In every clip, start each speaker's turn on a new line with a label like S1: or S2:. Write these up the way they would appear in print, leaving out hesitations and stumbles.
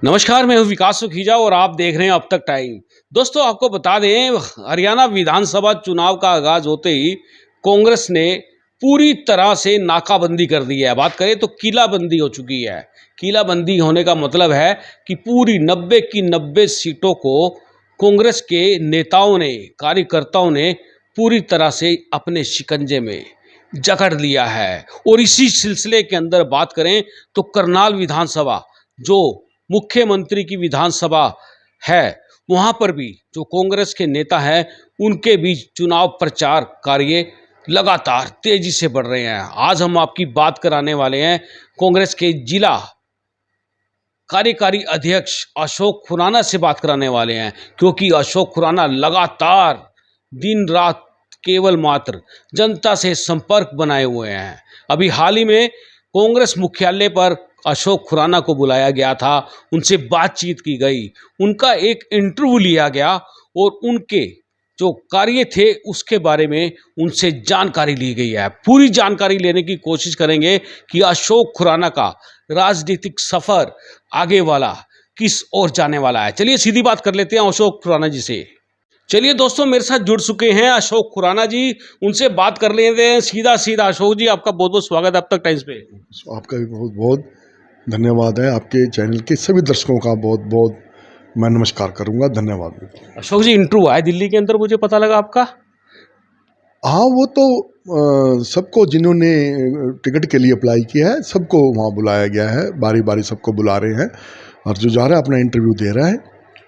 S1: नमस्कार, मैं हूं विकास सुखीजा और आप देख रहे हैं अब तक टाइम। दोस्तों, आपको बता दें, हरियाणा विधानसभा चुनाव का आगाज होते ही कांग्रेस ने पूरी तरह से नाकाबंदी कर दी है। बात करें तो किलाबंदी हो चुकी है। किलाबंदी होने का मतलब है कि पूरी 90 की 90 सीटों को कांग्रेस के नेताओं ने, कार्यकर्ताओं ने पूरी तरह से अपने शिकंजे में जकड़ लिया है। और इसी सिलसिले के अंदर बात करें तो करनाल विधानसभा, जो मुख्यमंत्री की विधानसभा है, वहां पर भी जो कांग्रेस के नेता हैं, उनके बीच चुनाव प्रचार कार्य लगातार तेजी से बढ़ रहे हैं। आज हम आपकी बात कराने वाले हैं कांग्रेस के जिला कार्यकारी अध्यक्ष अशोक खुराना से बात कराने वाले हैं, क्योंकि अशोक खुराना लगातार दिन रात केवल मात्र जनता से संपर्क बनाए हुए हैं। अभी हाल ही में कांग्रेस मुख्यालय पर अशोक खुराना को बुलाया गया था, उनसे बातचीत की गई, उनका एक इंटरव्यू लिया गया और उनके जो कार्य थे उसके बारे में उनसे जानकारी ली गई है। पूरी जानकारी लेने की कोशिश करेंगे कि अशोक खुराना का राजनीतिक सफर आगे वाला किस ओर जाने वाला है। चलिए सीधी बात कर लेते हैं अशोक खुराना जी से। चलिए दोस्तों, मेरे साथ जुड़ चुके हैं अशोक खुराना जी, उनसे बात कर लेते हैं सीधा सीधा। अशोक जी, आपका बहुत बहुत स्वागत है अब तक टाइम्स पे।
S2: आपका भी बहुत बहुत धन्यवाद है। आपके चैनल के सभी दर्शकों का बहुत बहुत मैं नमस्कार करूंगा, धन्यवाद।
S1: अशोक जी, इंटरव्यू आया दिल्ली के अंदर, मुझे पता लगा आपका।
S2: हाँ, वो तो सबको जिन्होंने टिकट के लिए अप्लाई किया है सबको वहाँ बुलाया गया है, बारी बारी सबको बुला रहे हैं और जो जा रहा है अपना इंटरव्यू दे रहा है।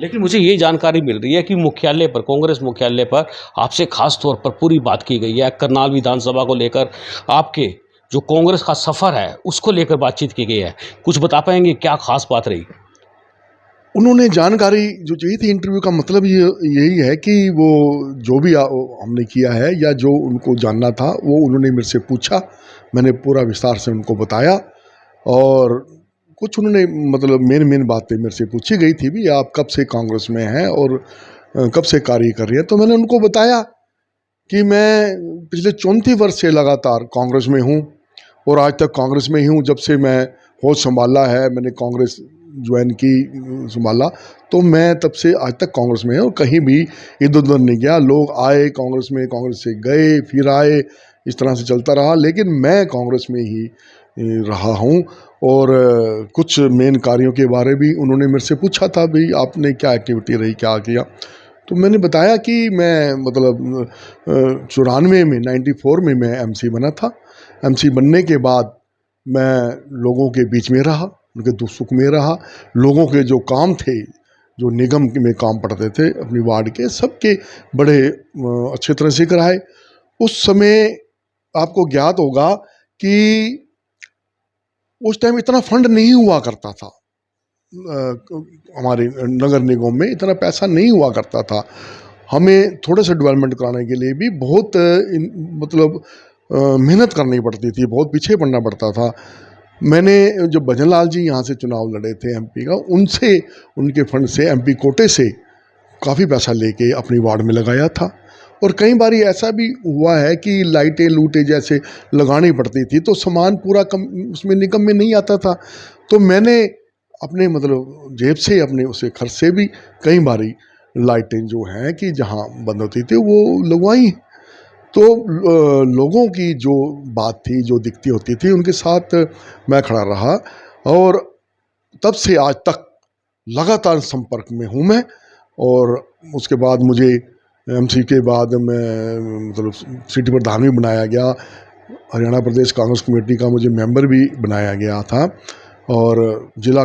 S1: लेकिन मुझे ये जानकारी मिल रही है कि मुख्यालय पर, कांग्रेस मुख्यालय पर आपसे खास तौर पर पूरी बात की गई है। करनाल विधानसभा को लेकर आपके जो कांग्रेस का सफर है उसको लेकर बातचीत की गई है। कुछ बता पाएंगे क्या खास बात रही?
S2: उन्होंने जानकारी जो चाहिए थी, इंटरव्यू का मतलब यही है कि वो जो भी हमने किया है या जो उनको जानना था वो उन्होंने मेरे से पूछा, मैंने पूरा विस्तार से उनको बताया। और कुछ उन्होंने मतलब मेन बातें मेरे से पूछी गई थी भी, आप कब से कांग्रेस में हैं और कब से कार्य कर रही हैं। तो मैंने उनको बताया कि मैं पिछले 34 वर्ष से लगातार कांग्रेस में हूँ और आज तक कांग्रेस में ही हूँ। जब से मैं होश संभाला है, मैंने कांग्रेस ज्वाइन की, संभाला, तो मैं तब से आज तक कांग्रेस में हूँ, कहीं भी इधर उधर नहीं गया। लोग आए कांग्रेस में, कांग्रेस से गए, फिर आए, इस तरह से चलता रहा, लेकिन मैं कांग्रेस में ही रहा हूँ। और कुछ मेन कार्यों के बारे भी उन्होंने मेरे से पूछा था, भाई आपने क्या एक्टिविटी रही, क्या किया। तो मैंने बताया कि मैं मतलब 94 में 94 में मैं एमसी बना था। एमसी बनने के बाद मैं लोगों के बीच में रहा, उनके दुख सुख में रहा। लोगों के जो काम थे, जो निगम में काम पड़ते थे अपनी वार्ड के, सबके बड़े अच्छे तरह से कराए। उस समय आपको ज्ञात होगा कि उस टाइम इतना फंड नहीं हुआ करता था, हमारे नगर निगम में इतना पैसा नहीं हुआ करता था। हमें थोड़ा सा डेवलपमेंट कराने के लिए भी बहुत मतलब मेहनत करनी पड़ती थी, बहुत पीछे पड़ना पड़ता था। मैंने जब भजन लाल जी यहाँ से चुनाव लड़े थे एमपी का, उनसे, उनके फंड से, एमपी कोटे से काफ़ी पैसा लेके अपनी वार्ड में लगाया था। और कई बारी ऐसा भी हुआ है कि लाइटें लूटें जैसे लगानी पड़ती थी, तो सामान पूरा उसमें निगम में नहीं आता था। तो मैंने अपने मतलब जेब से, अपने उसे खर्च से भी कई बारी लाइटें जो हैं कि जहाँ बंद होती थी वो लगवाई। तो लोगों की जो बात थी, जो दिखती होती थी, उनके साथ मैं खड़ा रहा और तब से आज तक लगातार संपर्क में हूँ मैं। और उसके बाद मुझे एमसी के बाद मैं मतलब सिटी प्रधान भी बनाया गया, हरियाणा प्रदेश कांग्रेस कमेटी का मुझे मेंबर भी बनाया गया था और जिला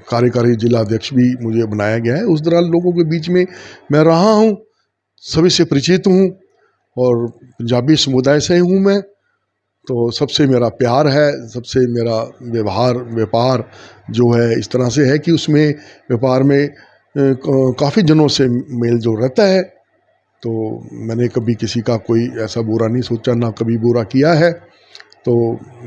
S2: कार्यकारी जिला अध्यक्ष भी मुझे बनाया गया है। उस दौरान लोगों के बीच में मैं रहा हूँ, सभी से परिचित हूँ और पंजाबी समुदाय से हूँ मैं। तो सबसे मेरा प्यार है, सबसे मेरा व्यापार जो है इस तरह से है कि उसमें व्यापार में काफ़ी जनों से मेल जोल रहता है। तो मैंने कभी किसी का कोई ऐसा बुरा नहीं सोचा, ना कभी बुरा किया है। तो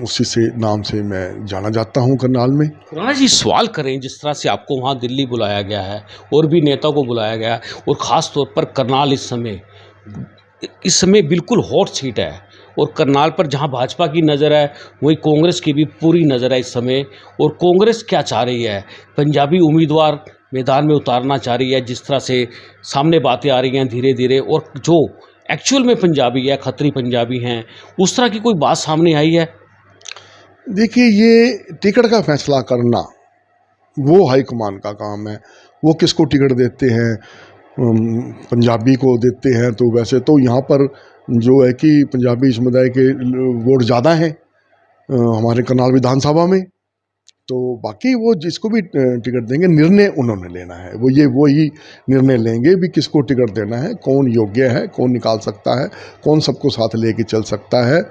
S2: उसी से नाम से मैं जाना जाता हूँ करनाल में।
S1: खुराना जी, सवाल करें, जिस तरह से आपको वहाँ दिल्ली बुलाया गया है और भी नेताओं को बुलाया गया है, और ख़ास तौर पर करनाल इस समय बिल्कुल हॉट सीट है और करनाल पर जहां भाजपा की नज़र है वहीं कांग्रेस की भी पूरी नज़र है इस समय। और कांग्रेस क्या चाह रही है, पंजाबी उम्मीदवार मैदान में उतारना चाह रही है, जिस तरह से सामने बातें आ रही हैं धीरे धीरे, और जो एक्चुअल में पंजाबी है, खत्री पंजाबी हैं, उस तरह की कोई बात सामने आई है?
S2: देखिए, ये टिकट का फैसला करना वो हाईकमान का काम है। वो किसको टिकट देते हैं, पंजाबी को देते हैं। तो वैसे तो यहाँ पर जो है कि पंजाबी समुदाय के वोट ज़्यादा हैं हमारे करनाल विधानसभा में। तो बाकी वो जिसको भी टिकट देंगे, निर्णय उन्होंने लेना है। वो ही निर्णय लेंगे भी किसको टिकट देना है, कौन योग्य है, कौन निकाल सकता है, कौन सबको साथ लेके चल सकता है।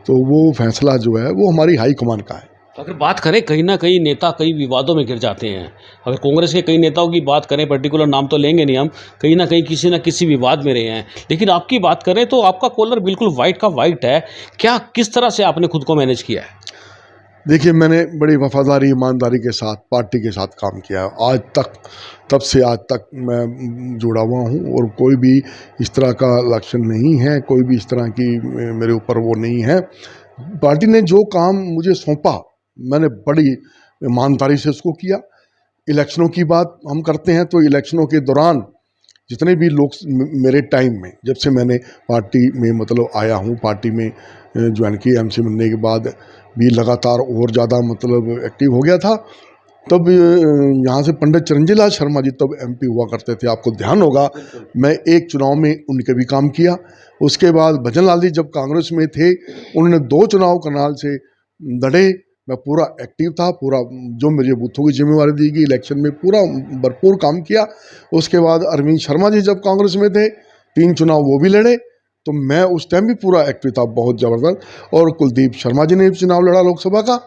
S2: तो वो फैसला जो है वो हमारी हाई कमान का है।
S1: तो अगर बात करें, कहीं ना कहीं नेता कई विवादों में घिर जाते हैं। अगर कांग्रेस के कई नेताओं की बात करें, पर्टिकुलर नाम तो लेंगे नहीं हम, कहीं ना कहीं किसी न किसी विवाद में रहे हैं। लेकिन आपकी बात करें तो आपका कॉलर बिल्कुल वाइट का वाइट है। क्या, किस तरह से आपने खुद को मैनेज किया है?
S2: देखिए, मैंने बड़ी वफादारी, ईमानदारी के साथ पार्टी के साथ काम किया है आज तक। तब से आज तक मैं जुड़ा हुआ हूँ और कोई भी इस तरह का लक्षण नहीं है, कोई भी इस तरह की मेरे ऊपर वो नहीं है। पार्टी ने जो काम मुझे सौंपा, मैंने बड़ी ईमानदारी से उसको किया। इलेक्शनों की बात हम करते हैं तो इलेक्शनों के दौरान जितने भी लोग मेरे टाइम में, जब से मैंने पार्टी में मतलब आया हूँ, पार्टी में ज्वाइन की, एमसी बनने के बाद भी लगातार और ज़्यादा मतलब एक्टिव हो गया था। तब यहाँ से पंडित चिरंजीव लाल शर्मा जी तब एमपी हुआ करते थे, आपको ध्यान होगा। मैं एक चुनाव में उनके भी काम किया। उसके बाद भजन लाल जी जब कांग्रेस में थे, उन्होंने 2 चुनाव करनाल से लड़े। मैं पूरा एक्टिव था, पूरा जो मुझे बूथों की जिम्मेवारी दी गई इलेक्शन में पूरा भरपूर काम किया। उसके बाद अरविंद शर्मा जी जब कांग्रेस में थे, 3 चुनाव वो भी लड़े, तो मैं उस टाइम भी पूरा एक्टिव था, बहुत ज़बरदस्त। और कुलदीप शर्मा जी ने चुनाव लड़ा लोकसभा का,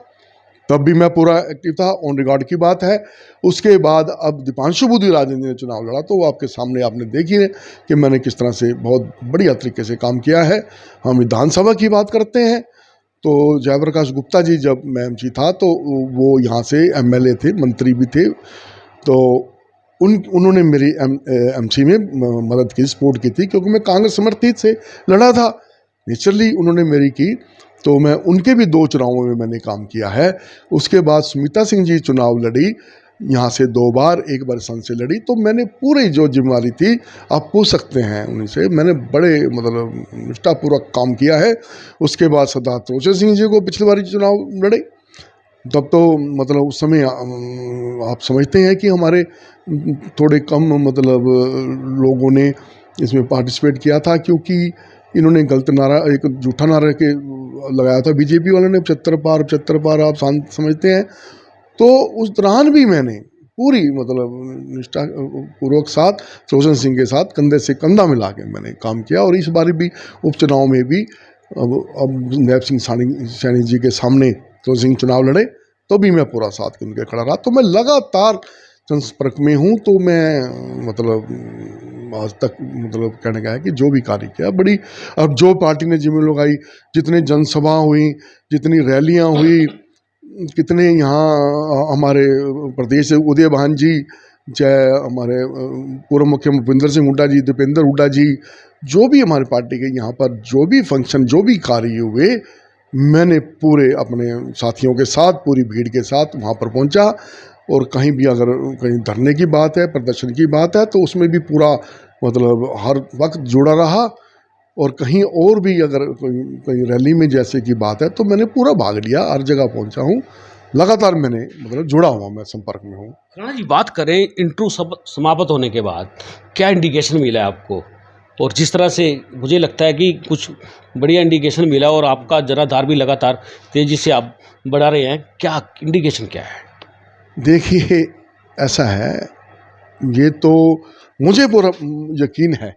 S2: तब भी मैं पूरा एक्टिव था, ऑन रिकॉर्ड की बात है। उसके बाद अब दीपांशु बुद्धि राजेंद्र ने चुनाव लड़ा, तो वो आपके सामने आपने देखी है कि मैंने किस तरह से बहुत बढ़िया तरीके से काम किया है। हम विधानसभा की बात करते हैं तो जयप्रकाश गुप्ता जी जब मैं एमसी था तो वो यहाँ से एमएलए थे, मंत्री भी थे। तो उन्होंने मेरी एमसी में मदद की, सपोर्ट की थी, क्योंकि मैं कांग्रेस समर्थित से लड़ा था। नेचुरली उन्होंने मेरी की, तो मैं उनके भी 2 चुनावों में मैंने काम किया है। उसके बाद सुमिता सिंह जी चुनाव लड़ी यहाँ से 2 बार, एक बार संसद से लड़ी। तो मैंने पूरी जो जिम्मेवारी थी, आप पूछ सकते हैं उनसे, मैंने बड़े मतलब निष्ठापूर्वक काम किया है। उसके बाद सरदार त्रोचन सिंह जी को पिछली बार चुनाव लड़े, तब तो मतलब उस समय आप समझते हैं कि हमारे थोड़े कम मतलब लोगों ने इसमें पार्टिसिपेट किया था, क्योंकि इन्होंने गलत नारा, एक झूठा नारा के लगाया था बीजेपी वालों ने, 75 पार आप समझते हैं। तो उस दौरान भी मैंने पूरी मतलब निष्ठा पूर्वक साथ रोशन सिंह के साथ कंधे से कंधा मिला के मैंने काम किया। और इस बार भी उपचुनाव में भी अब नैब सिंह सैनी जी के सामने रोशन सिंह चुनाव लड़े, तो भी मैं पूरा साथ उनके खड़ा रहा। तो मैं लगातार संपर्क में हूँ। तो मैं मतलब आज तक मतलब कहने का है कि जो भी कार्य किया बड़ी, अब जो पार्टी ने जिम्मे लगाई, जितने जनसभा हुई, जितनी रैलियाँ हुई, कितने यहाँ हमारे प्रदेश से उदय भान जी, चाहे हमारे पूर्व मुख्यमंत्री भूपेंद्र सिंह हुड्डा जी, दीपेंद्र हुड्डा जी, जो भी हमारे पार्टी के यहाँ पर जो भी फंक्शन, जो भी कार्य हुए, मैंने पूरे अपने साथियों के साथ, पूरी भीड़ के साथ वहाँ पर पहुँचा। और कहीं भी अगर कहीं धरने की बात है, प्रदर्शन की बात है, तो उसमें भी पूरा मतलब हर वक्त जुड़ा रहा। और कहीं और भी अगर कहीं रैली में जैसे की बात है, तो मैंने पूरा भाग लिया, हर जगह पहुंचा हूं। लगातार मैंने मतलब जुड़ा हुआ, मैं संपर्क में हूं।
S1: राणा जी, बात करें इंटरव्यू समाप्त होने के बाद क्या इंडिकेशन मिला है आपको? और जिस तरह से मुझे लगता है कि कुछ बढ़िया इंडिकेशन मिला, और आपका जराधार भी लगातार तेज़ी से आप बढ़ा रहे हैं, क्या इंडिकेशन क्या है?
S2: देखिए, ऐसा है, ये तो मुझे पूरा यकीन है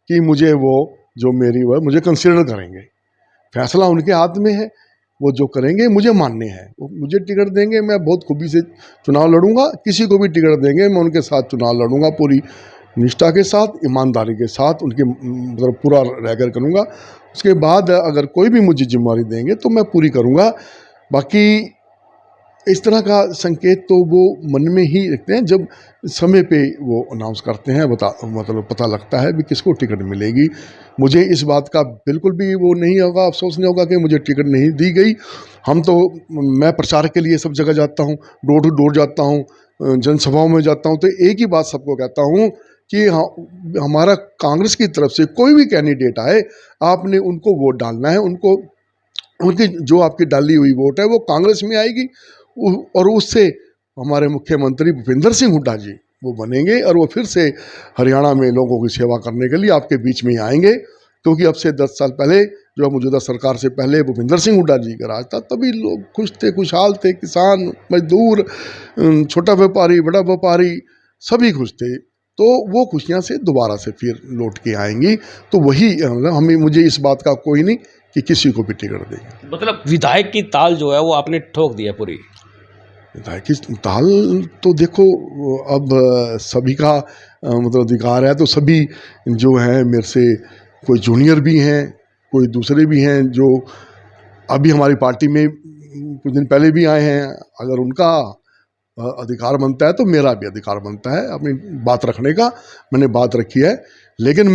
S2: कि मुझे वो जो मेरी वो मुझे कंसिडर करेंगे। फैसला उनके हाथ में है, वो जो करेंगे मुझे मानने हैं। वो मुझे टिकट देंगे, मैं बहुत खूबी से चुनाव लड़ूंगा। किसी को भी टिकट देंगे, मैं उनके साथ चुनाव लड़ूंगा, पूरी निष्ठा के साथ, ईमानदारी के साथ, उनके मतलब पूरा रहकर करूँगा। उसके बाद अगर कोई भी मुझे जिम्मेवारी देंगे तो मैं पूरी करूँगा। बाकी इस तरह का संकेत तो वो मन में ही रखते हैं, जब समय पे वो अनाउंस करते हैं, मतलब पता लगता है भी किसको टिकट मिलेगी। मुझे इस बात का बिल्कुल भी वो नहीं होगा, अफसोस नहीं होगा कि मुझे टिकट नहीं दी गई। मैं प्रचार के लिए सब जगह जाता हूँ, डोर टू डोर जाता हूँ, जनसभाओं में जाता हूँ, तो एक ही बात सबको कहता हूँ कि हमारा कांग्रेस की तरफ से कोई भी कैंडिडेट आए, आपने उनको वोट डालना है, उनकी जो आपकी डाली हुई वोट है वो कांग्रेस में आएगी, और उससे हमारे मुख्यमंत्री भूपेंद्र सिंह हुड्डा जी वो बनेंगे, और वो फिर से हरियाणा में लोगों की सेवा करने के लिए आपके बीच में आएंगे। क्योंकि अब से 10 साल पहले, जो मौजूदा सरकार से पहले भूपेंद्र सिंह हुड्डा जी का राज था, तभी लोग खुश थे, खुशहाल थे, किसान, मजदूर, छोटा व्यापारी, बड़ा व्यापारी, सभी खुश थे। तो वो खुशियाँ से दोबारा से फिर लौट के आएंगी। तो वही मुझे इस बात का कोई नहीं कि किसी को भी टिकट देंगे।
S1: मतलब विधायक की ताल जो है वो आपने ठोक दिया पूरी।
S2: विधायक की ताल तो देखो, अब सभी का मतलब अधिकार है, तो सभी जो हैं मेरे से, कोई जूनियर भी हैं, कोई दूसरे भी हैं जो अभी हमारी पार्टी में कुछ दिन पहले भी आए हैं, अगर उनका अधिकार बनता है तो मेरा भी अधिकार बनता है अपनी बात रखने का। मैंने बात रखी है, लेकिन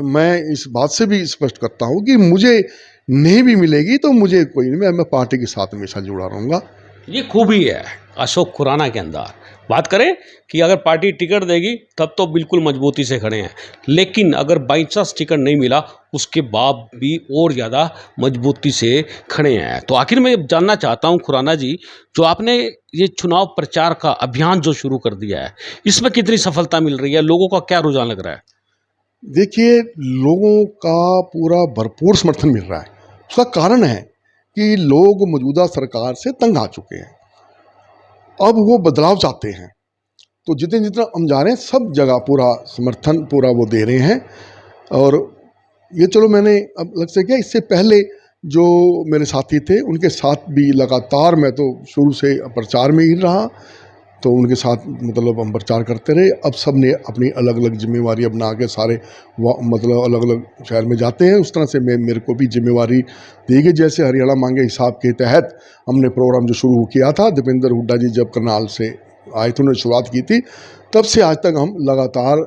S2: मैं इस बात से भी स्पष्ट करता हूँ कि मुझे नहीं भी मिलेगी तो मुझे कोई नहीं, मैं पार्टी के साथ हमेशा जुड़ा रहूँगा।
S1: ये खूबी है अशोक खुराना के अंदर। बात करें कि अगर पार्टी टिकट देगी तब तो बिल्कुल मजबूती से खड़े हैं, लेकिन अगर बाई चांस टिकट नहीं मिला उसके बाद भी और ज़्यादा मजबूती से खड़े हैं। तो आखिर में जानना चाहता हूं खुराना जी, जो आपने ये चुनाव प्रचार का अभियान जो शुरू कर दिया है, इसमें कितनी सफलता मिल रही है, लोगों का क्या रुझान लग रहा है?
S2: देखिए, लोगों का पूरा भरपूर समर्थन मिल रहा है। उसका कारण है कि लोग मौजूदा सरकार से तंग आ चुके हैं, अब वो बदलाव चाहते हैं। तो जितना हम जा रहे हैं, सब जगह पूरा समर्थन पूरा वो दे रहे हैं। और ये चलो, मैंने अब लग से क्या, इससे पहले जो मेरे साथी थे उनके साथ भी लगातार मैं तो शुरू से प्रचार में ही रहा, तो उनके साथ मतलब हम प्रचार करते रहे। अब सब ने अपनी अलग अलग जिम्मेवारी बना के सारे मतलब अलग अलग शहर में जाते हैं। उस तरह से मेरे को भी जिम्मेवारी दी गई। जैसे हरियाणा मांगे हिसाब के तहत हमने प्रोग्राम जो शुरू किया था, दीपेंद्र हुड्डा जी जब करनाल से आए थे, उन्होंने शुरुआत की थी, तब से आज तक हम लगातार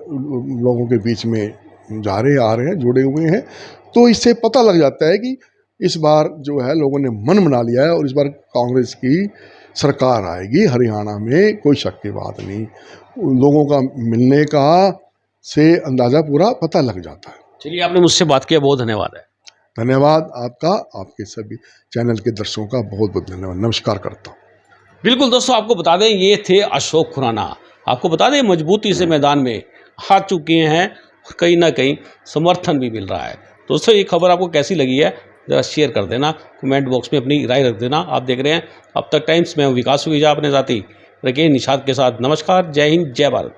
S2: लोगों के बीच में जा रहे आ रहे हैं, जुड़े हुए हैं। तो इससे पता लग जाता है कि इस बार जो है लोगों ने मन बना लिया है, और इस बार कांग्रेस की सरकार आएगी हरियाणा में, कोई शक की बात नहीं। लोगों का मिलने का से अंदाज़ा पूरा पता लग जाता है।
S1: चलिए, आपने मुझसे बात किया, बहुत धन्यवाद है।
S2: धन्यवाद आपका, आपके सभी चैनल के दर्शकों का बहुत बहुत धन्यवाद, नमस्कार करता हूँ।
S1: बिल्कुल दोस्तों, आपको बता दें ये थे अशोक खुराना। आपको बता दें मजबूती से मैदान में आ चुके हैं, कहीं ना कहीं समर्थन भी मिल रहा है। दोस्तों, ये खबर आपको कैसी लगी है ज़रा शेयर कर देना, कमेंट बॉक्स में अपनी राय रख देना। आप देख रहे हैं अब तक टाइम्स, मैं हूं विकास सुखीजा, अपने साथी रकेश निषाद के साथ। नमस्कार, जय हिंद, जय भारत।